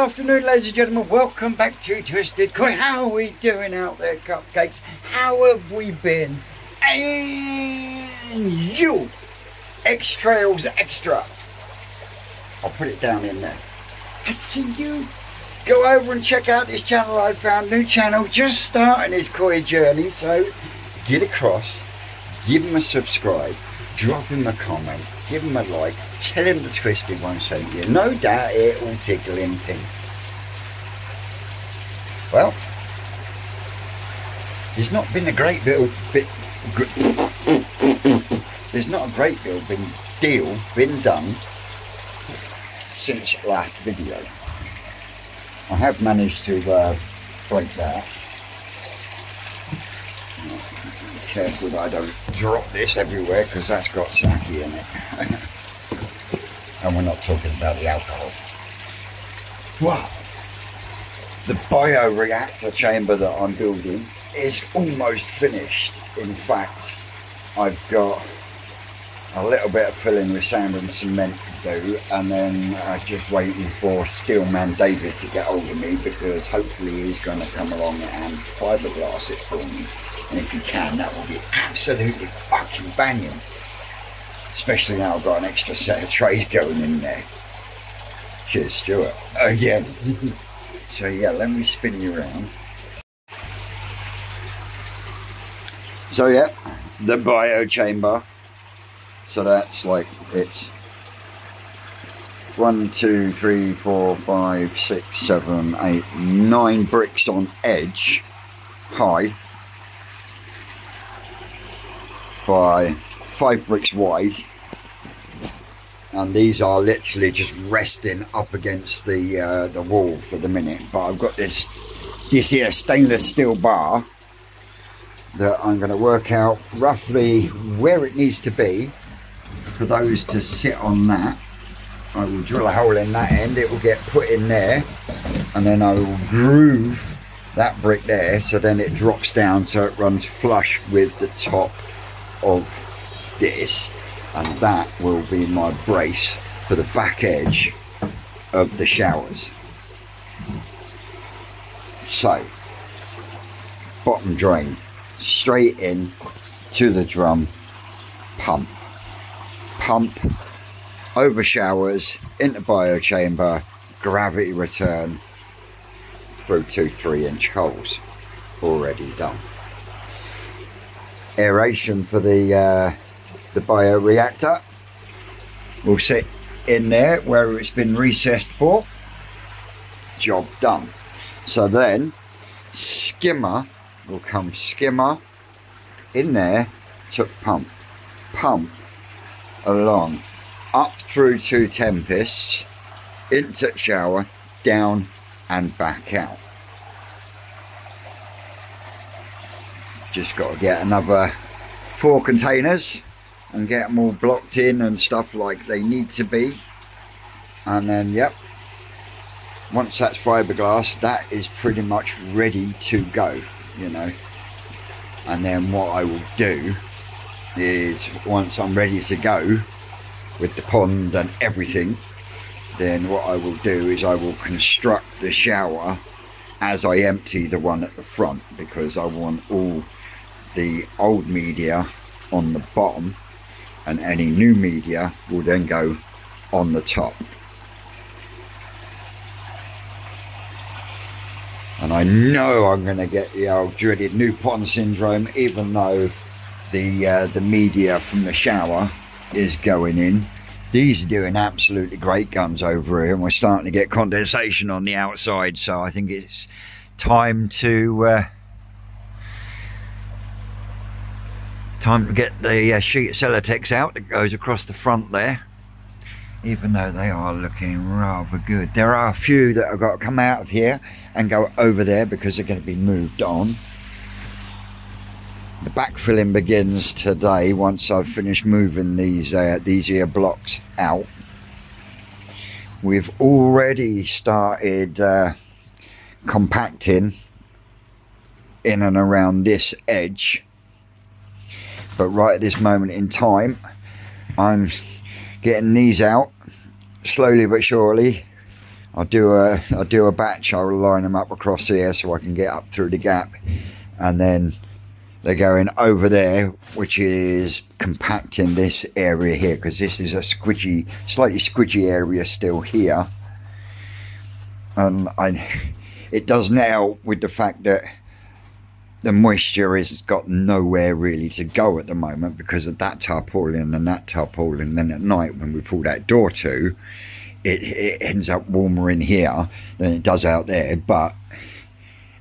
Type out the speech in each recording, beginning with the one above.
afternoon, ladies and gentlemen. Welcome back to Twisted Coin. How are we doing out there, cupcakes? How have we been? And you, X-Trails Extra. I'll put it down in there. I see you. Go over and check out this channel I found. New channel, just starting his koi journey. So get across, give him a subscribe, drop him a comment, give him a like, tell him the Twisted One sent you. No doubt it will tickle him pink. Well, there's not been a great deal been done since last video. I have managed to break that. Be careful that I don't drop this everywhere because that's got sake in it. And we're not talking about the alcohol. Wow. The bioreactor chamber that I'm building is almost finished. In fact, I've got a little bit of filling with sand and cement to do, and then I'm just waiting for Steelman David to get hold of me, because hopefully he's going to come along and fiberglass it for me. And if he can, that will be absolutely fucking banging. Especially now I've got an extra set of trays going in there. Cheers, Stuart. Again. So yeah, let me spin you around. So yeah, the bio chamber. So that's like, it's 1, 2, 3, 4, 5, 6, 7, 8, 9 bricks on edge high by 5 bricks wide, and these are literally just resting up against the wall for the minute. But I've got this here stainless steel bar that I'm going to work out roughly where it needs to be for those to sit on that. I will drill a hole in that end, it will get put in there, and then I will groove that brick there, so then it drops down so it runs flush with the top of this, and that will be my brace for the back edge of the showers. So, bottom drain, straight in to the drum, pump over showers into bio chamber, gravity return through 2 3-inch holes already done. Aeration for the bioreactor will sit in there where it's been recessed for. Job done. So then skimmer will come in there to pump along up through 2 tempests into shower, down and back out. Just got to get another 4 containers and get them all blocked in and stuff like they need to be, and then yep, once that's fiberglass, that is pretty much ready to go, you know. And then what I will do is, once I'm ready to go with the pond and everything, then what I will do is I will construct the shower as I empty the one at the front, because I want all the old media on the bottom and any new media will then go on the top. And I know I'm going to get the old dreaded new pond syndrome, even though the media from the shower is going in. These are doing absolutely great guns over here, and we're starting to get condensation on the outside, so I think it's time to get the sheet of Celotex out that goes across the front there, even though they are looking rather good. There are a few that have got to come out of here and go over there because they're going to be moved on. The backfilling begins today once I've finished moving these here blocks out. We've already started compacting in and around this edge, but right at this moment in time I'm getting these out slowly but surely, I'll do a batch. I'll line them up across here so I can get up through the gap, and then they're going over there, which is compacting this area here, because this is a squidgy, slightly squidgy area still here. And it does now, with the fact that the moisture has got nowhere really to go at the moment because of that tarpaulin and that tarpaulin. Then at night when we pull that door to, it ends up warmer in here than it does out there, but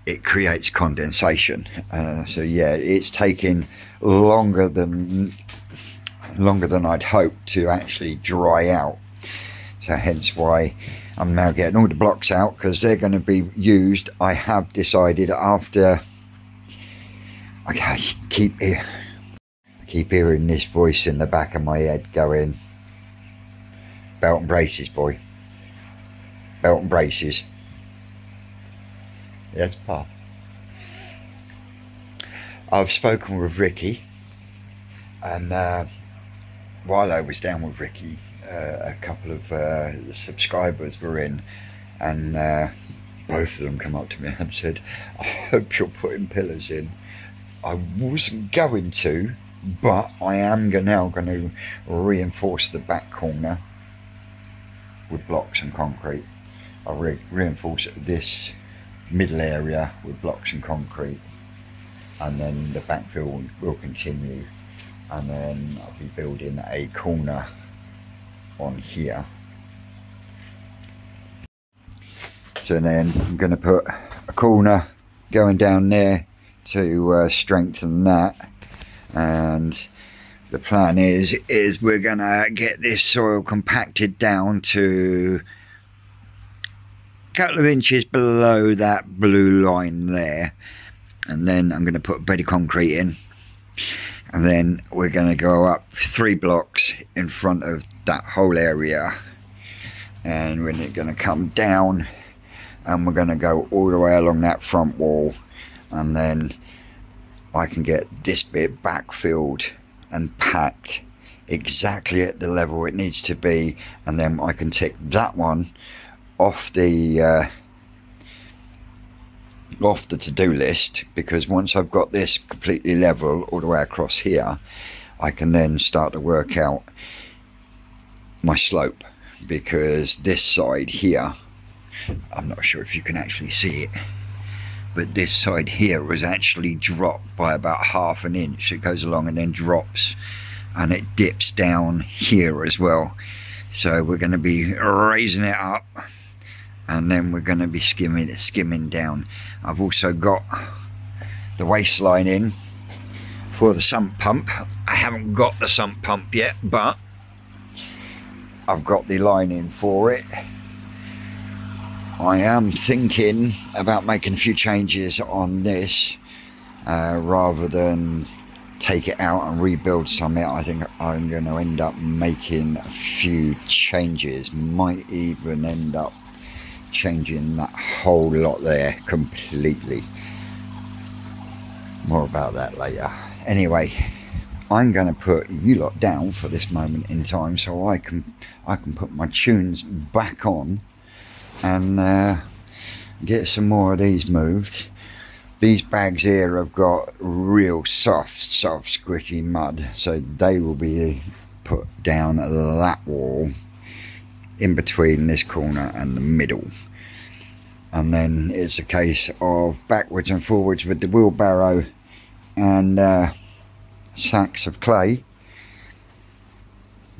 it creates condensation. So yeah, it's taking longer than I'd hoped to actually dry out. So hence why I'm now getting all the blocks out, because they're going to be used. I have decided after. I keep hearing this voice in the back of my head going, belt and braces, boy. Belt and braces. Yes, Pa. I've spoken with Ricky, and while I was down with Ricky, a couple of subscribers were in, and both of them come up to me and said, I hope you're putting pillars in. I wasn't going to, but I am now going to reinforce the back corner with blocks and concrete. I'll reinforce this middle area with blocks and concrete, and then the backfill will continue, and then I'll be building a corner on here. So then I'm going to put a corner going down there to strengthen that, and the plan is we're gonna get this soil compacted down to a couple of inches below that blue line there, and then I'm going to put a bed of concrete in, and then we're going to go up 3 blocks in front of that whole area, and we're going to come down, and we're going to go all the way along that front wall, and then I can get this bit backfilled and packed exactly at the level it needs to be, and then I can tick that one off the to-do list, because once I've got this completely level all the way across here, I can then start to work out my slope, because this side here, I'm not sure if you can actually see it, but this side here was actually dropped by about ½ an inch. It goes along and then drops, and it dips down here as well. So we're going to be raising it up, and then we're going to be skimming down. I've also got the waistline in for the sump pump. I haven't got the sump pump yet, but I've got the line in for it. I am thinking about making a few changes on this, rather than take it out and rebuild something. I think I'm going to end up making a few changes. Might even end up changing that whole lot there completely. More about that later. Anyway, I'm going to put you lot down for this moment in time, so I can put my tunes back on and get some more of these moved. These bags here have got real soft squishy mud, so they will be put down that wall in between this corner and the middle, and then it's a case of backwards and forwards with the wheelbarrow and sacks of clay,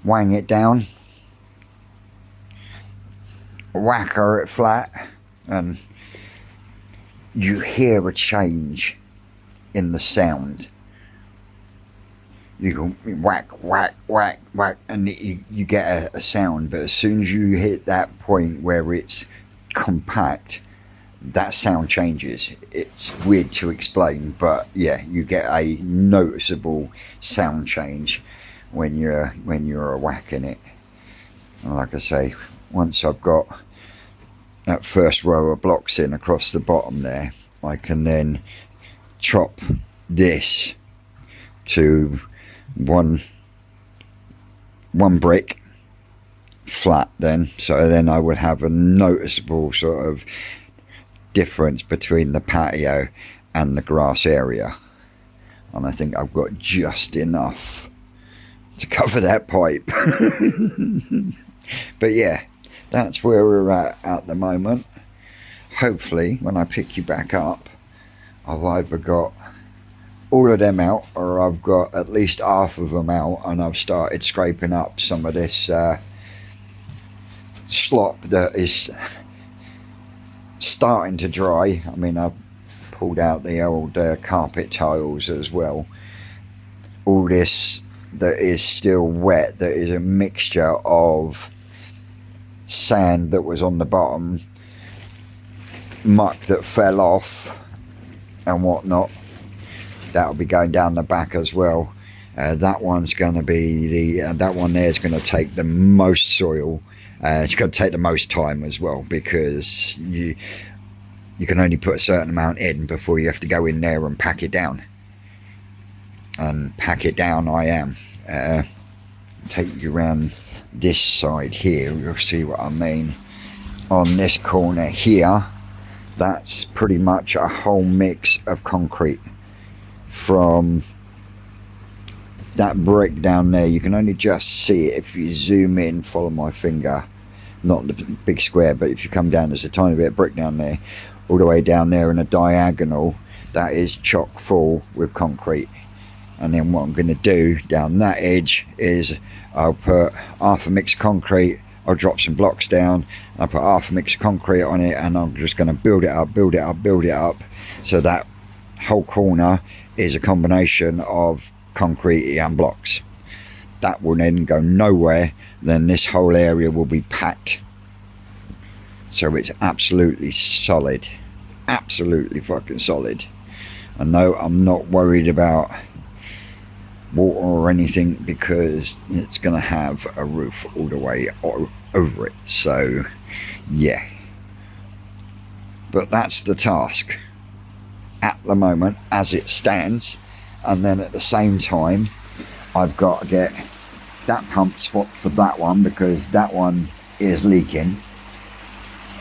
weighing it down, whacker it flat, and you hear a change in the sound. You go whack, whack, whack, whack, and you get a sound, but as soon as you hit that point where it's compact, that sound changes. It's weird to explain, but yeah, you get a noticeable sound change when you're whacking it. And like I say, once I've got that first row of blocks in across the bottom there, I can then chop this to one brick, flat then, so then I will have a noticeable sort of difference between the patio and the grass area, and I think I've got just enough to cover that pipe. But yeah, that's where we're at the moment. Hopefully when I pick you back up, I've either got all of them out, or I've got at least half of them out, and I've started scraping up some of this slop that is starting to dry. I mean, I've pulled out the old carpet tiles as well. All this that is still wet, that is a mixture of sand that was on the bottom, muck that fell off and whatnot, that'll be going down the back as well. That one's going to be that one there is going to take the most soil. It's going to take the most time as well, because you can only put a certain amount in before you have to go in there and pack it down. And pack it down I am. Take you around this side here, you'll see what I mean. On this corner here, that's pretty much a whole mix of concrete. From that brick down there, you can only just see it if you zoom in, follow my finger, not the big square, but if you come down, there's a tiny bit of brick down there, all the way down there in a diagonal, that is chock full with concrete. And then what I'm going to do down that edge is I'll put half a mix of concrete, I'll drop some blocks down, I'll put half a mix of concrete on it, and I'm just going to build it up, so that whole corner is a combination of concrete and blocks. That will then go nowhere, then this whole area will be packed, so it's absolutely solid, absolutely fucking solid. And no, I'm not worried about water or anything, because it's going to have a roof all the way over it. So yeah, but that's the task at the moment as it stands. And then at the same time, I've got to get that pump swap for that one, because that one is leaking,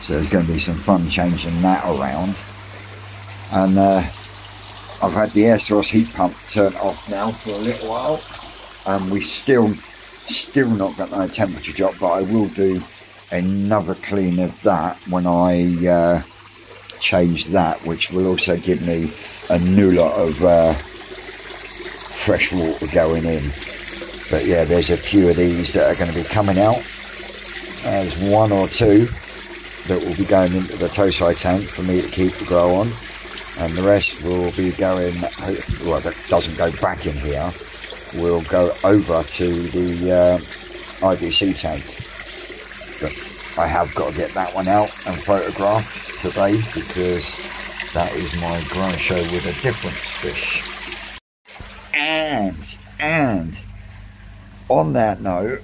so there's going to be some fun changing that around. And I've had the air source heat pump turned off now for a little while, and we still not got no temperature drop, but I will do another clean of that when I change that, which will also give me a new lot of fresh water going in. But yeah, there's a few of these that are going to be coming out. There's one or two that will be going into the Tosai tank for me to keep the grow on, and the rest will be going, well, that doesn't go back in here, will go over to the IBC tank. But I have got to get that one out and photographed today, because that is my grown show with a difference fish. And on that note,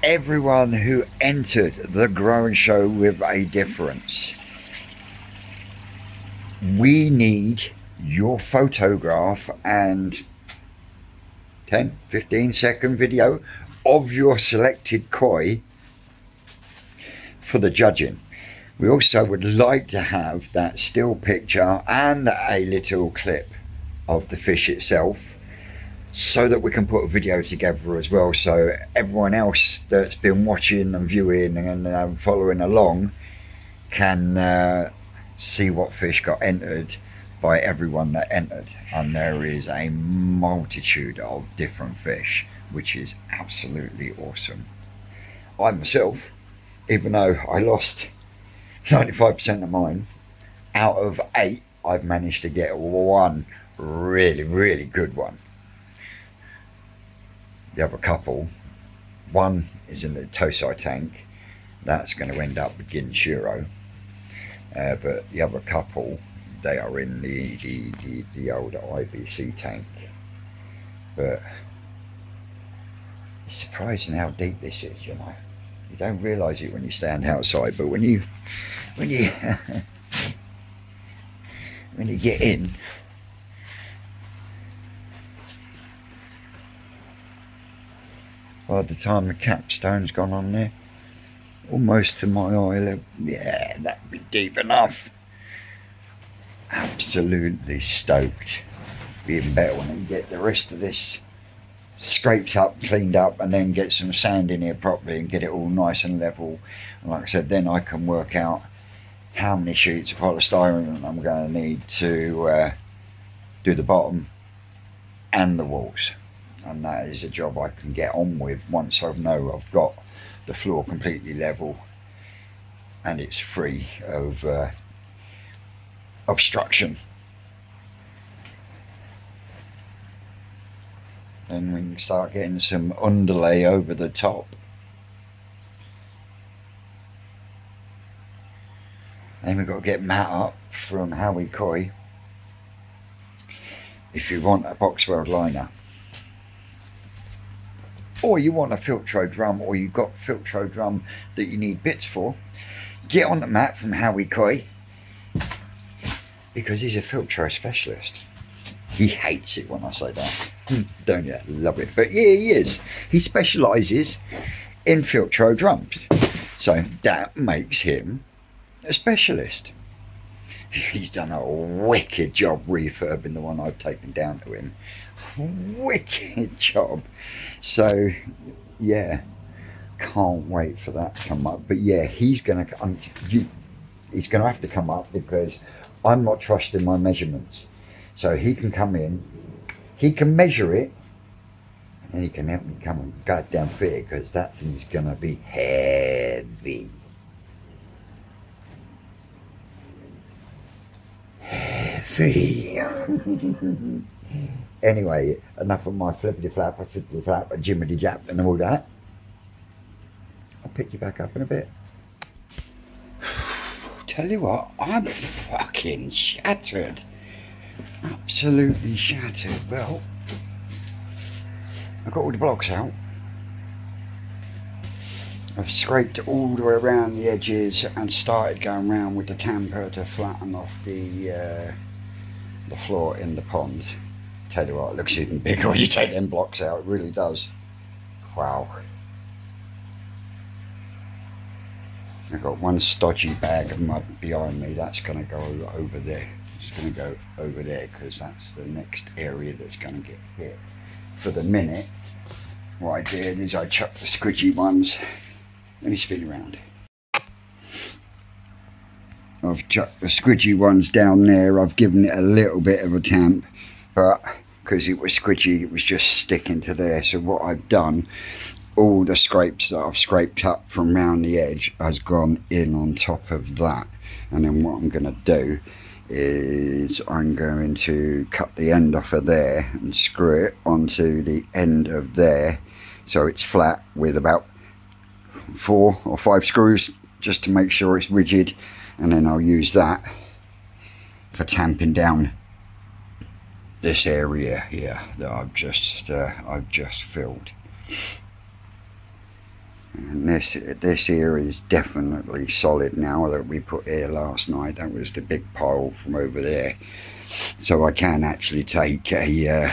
everyone who entered the growing show with a difference, we need your photograph and 10-15 second video of your selected koi for the judging. We also would like to have that still picture and a little clip of the fish itself, so that we can put a video together as well, so everyone else that's been watching and viewing and following along can see what fish got entered by everyone that entered. And there is a multitude of different fish, which is absolutely awesome. I myself, even though I lost 95% of mine, out of 8 I've managed to get one really good one. The other couple, one is in the Tosai tank, that's going to end up with Ginshiro, but the other couple, they are in the old IBC tank. But it's surprising how deep this is, you know. You don't realise it when you stand outside, but when you when you get in, by the time the capstone's gone on there, almost to my eye level. Yeah, that'd be deep enough. Absolutely stoked. Be even better when I can get the rest of this scraped up, cleaned up, and then get some sand in here properly and get it all nice and level. And like I said, then I can work out how many sheets of polystyrene I'm going to need to do the bottom and the walls. And that is a job I can get on with once I know I've got the floor completely level and it's free of obstruction. Then we can start getting some underlay over the top. Then we've got to get mat up from Howie Koi if you want a box weld liner. Or you want a Filtro drum, or you've got a Filtro drum that you need bits for, get on the mat from Howie Koi, because he's a Filtro specialist. He hates it when I say that, don't you? Love it. But yeah, he is. He specialises in Filtro drums, so that makes him a specialist. He's done a wicked job refurbing the one I've taken down to him. Wicked job. So yeah, can't wait for that to come up. But yeah, he's gonna have to come up because I'm not trusting my measurements. So he can come in, he can measure it, and he can help me come and goddamn fit it, because that thing's gonna be heavy. Heavy. Anyway, enough of my flippity flap, jimmity jap and all that. I'll pick you back up in a bit. Tell you what, I'm fucking shattered. Absolutely shattered. Well, I've got all the blocks out. I've scraped all the way around the edges and started going around with the tamper to flatten off the floor in the pond. Tell you what, it looks even bigger when you take them blocks out. It really does. Wow. I've got one stodgy bag of mud behind me. That's going to go over there. It's going to go over there because that's the next area that's going to get hit. For the minute, what I did is I chucked the squidgy ones. Let me spin around. I've chucked the squidgy ones down there. I've given it a little bit of a tamp, but because it was squidgy, it was just sticking to there. So what I've done, all the scrapes that I've scraped up from round the edge has gone in on top of that. And then what I'm going to do is I'm going to cut the end off of there and screw it onto the end of there, so it's flat with about 4 or 5 screws just to make sure it's rigid, and then I'll use that for tamping down this area here that I've just filled. And this here is definitely solid now that we put here last night. That was the big pile from over there, so I can actually take a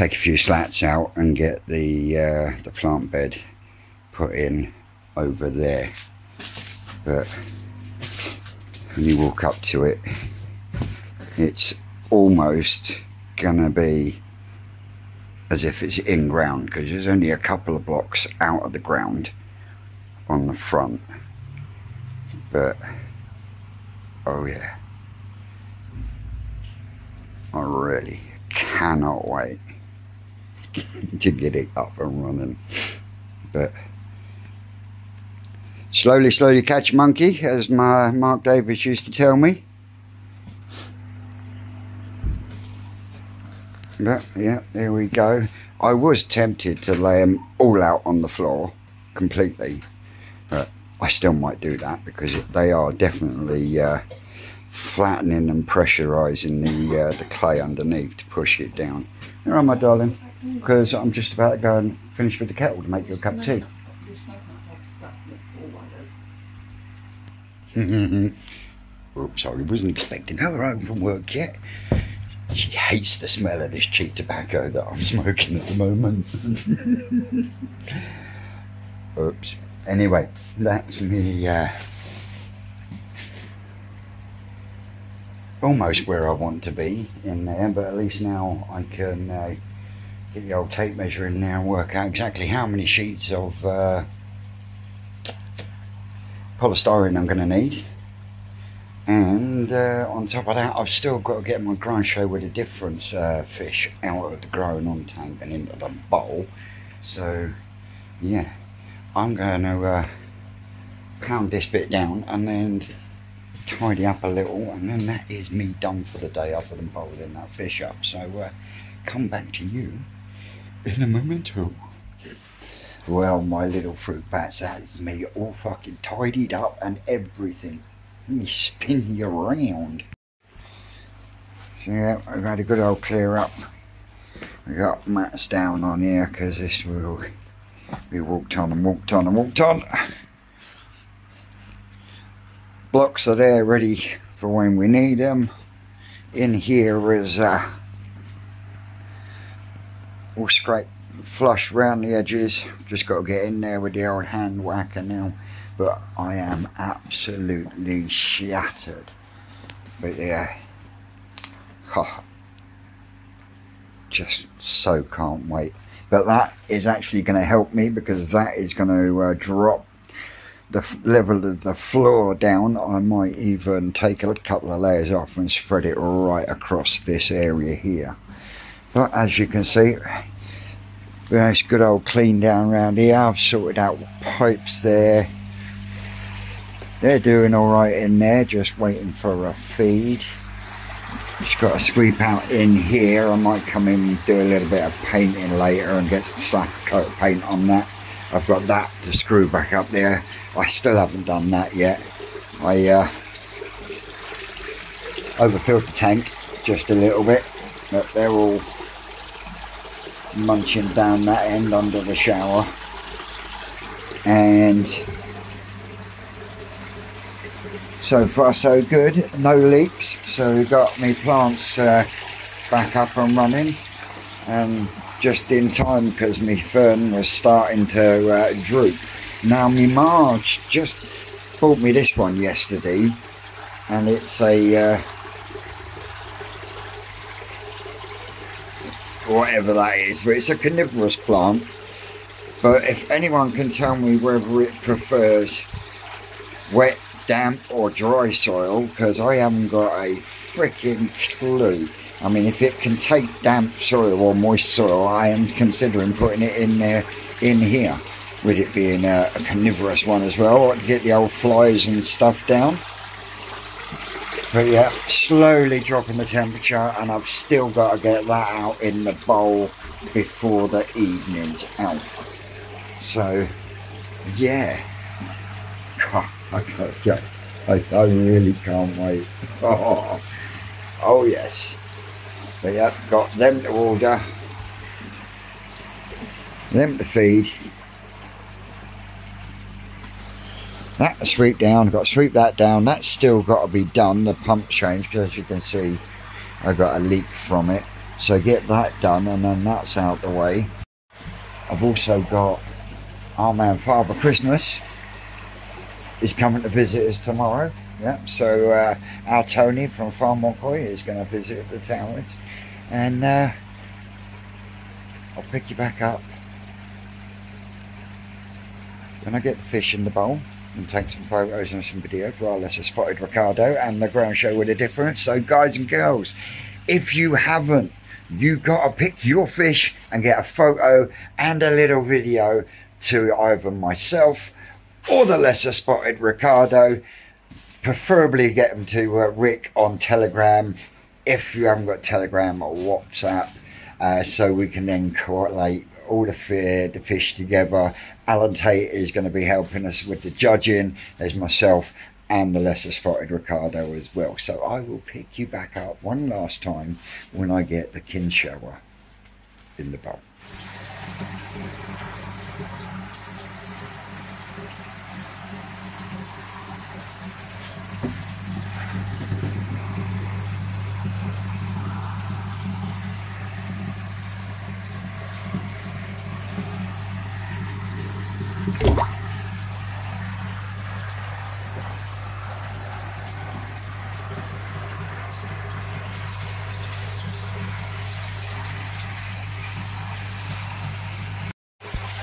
few slats out and get the plant bed put in over there. But when you walk up to it, it's almost gonna be as if it's in ground, because there's only a couple of blocks out of the ground on the front. But oh yeah, I really cannot wait to get it up and running. But slowly catch a monkey, as my Mark Davis used to tell me. But yeah, there we go. I was tempted to lay them all out on the floor completely, but I still might do that because they are definitely flattening and pressurising the clay underneath to push it down. All right, my darling, because I'm just about to go and finish with the kettle to make you a cup of tea. Oops, sorry, wasn't expecting her home from work yet. She hates the smell of this cheap tobacco that I'm smoking at the moment. Oops. Anyway, that's me almost where I want to be in there, but at least now I can get the old tape measure in there and work out exactly how many sheets of polystyrene I'm going to need. And on top of that, I've still got to get my grind show with a difference fish out of the growing on tank and into the bowl. So yeah, I'm going to pound this bit down and then tidy up a little, and then that is me done for the day other than bowling that fish up. So come back to you in a memento. Well, my little fruit bats, that is me all fucking tidied up and everything. Let me spin you around. So yeah, I've had a good old clear up. We got mats down on here because this will be walked on and walked on and walked on. Blocks are there ready for when we need them. In here is all scraped flush around the edges. Just got to get in there with the old hand whacker now. But I am absolutely shattered. But yeah, just so can't wait. But that is actually going to help me, because that is going to drop the level of the floor down. I might even take a couple of layers off and spread it right across this area here. But as you can see, nice good old clean down around here. I've sorted out pipes there. They're doing all right in there, just waiting for a feed. Just got to sweep out in here. I might come in and do a little bit of painting later and get some coat of paint on that. I've got that to screw back up there. I still haven't done that yet. I overfilled the tank just a little bit, but they're all munching down that end under the shower. And so far so good, no leaks. So we got me plants back up and running, and just in time because my fern was starting to droop. Now my Marge just bought me this one yesterday, and it's a whatever that is, but it's a carnivorous plant. But if anyone can tell me whether it prefers wet, damp or dry soil, because I haven't got a freaking clue. I mean, if it can take damp soil or moist soil, I am considering putting it in there, in here, with it being a carnivorous one as well, to get the old flies and stuff down. But yeah, slowly dropping the temperature, and I've still got to get that out in the bowl before the evening's out. So yeah, I really can't wait. Oh yes. But yeah, got them to order, them to feed, that to sweep down. Got to sweep that down. That's still got to be done, the pump change, because as you can see I got a leak from it. So get that done, and then that's out the way. I've also got our man Father Christmas is coming to visit us tomorrow. Yeah, so our Tony from Farm Moncoy is going to visit the towers, and I'll pick you back up when I get the fish in the bowl and take some photos and some video for our lesser spotted Ricardo and the ground show with a difference. So guys and girls, if you haven't, you got to pick your fish and get a photo and a little video to either myself or the lesser spotted Ricardo. Preferably get them to Rick on Telegram, if you haven't got Telegram or WhatsApp, so we can then correlate all the fish together. Alan Tate is going to be helping us with the judging. There's myself and the lesser spotted Ricardo as well. So I will pick you back up one last time when I get the kin shower in the bowl.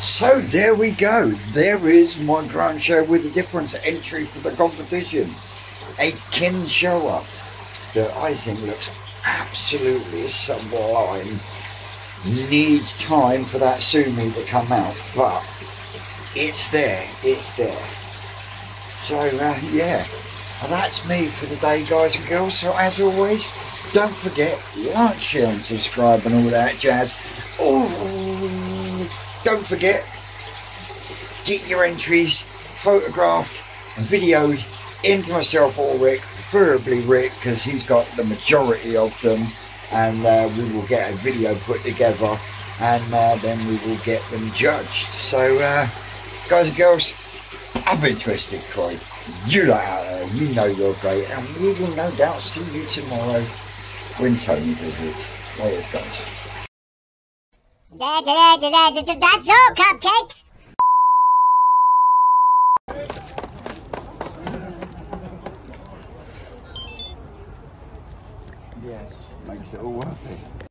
So there we go. There is my drone show with the difference entry for the competition. A kin show up that I think looks absolutely sublime. Needs time for that Sumi to come out, but it's there, it's there. So yeah, that's me for the day, guys and girls. So as always, don't forget, like, share and subscribe and all that jazz. Oh, don't forget, get your entries photographed and videoed into myself or Rick, preferably Rick, because he's got the majority of them, and we will get a video put together, and then we will get them judged. So guys and girls, I've been Twisted Croy. You lot out there, you know you're great, and we will no doubt see you tomorrow when Tony visits. Later, guys. That's all, cupcakes. Yes, makes it all worth it.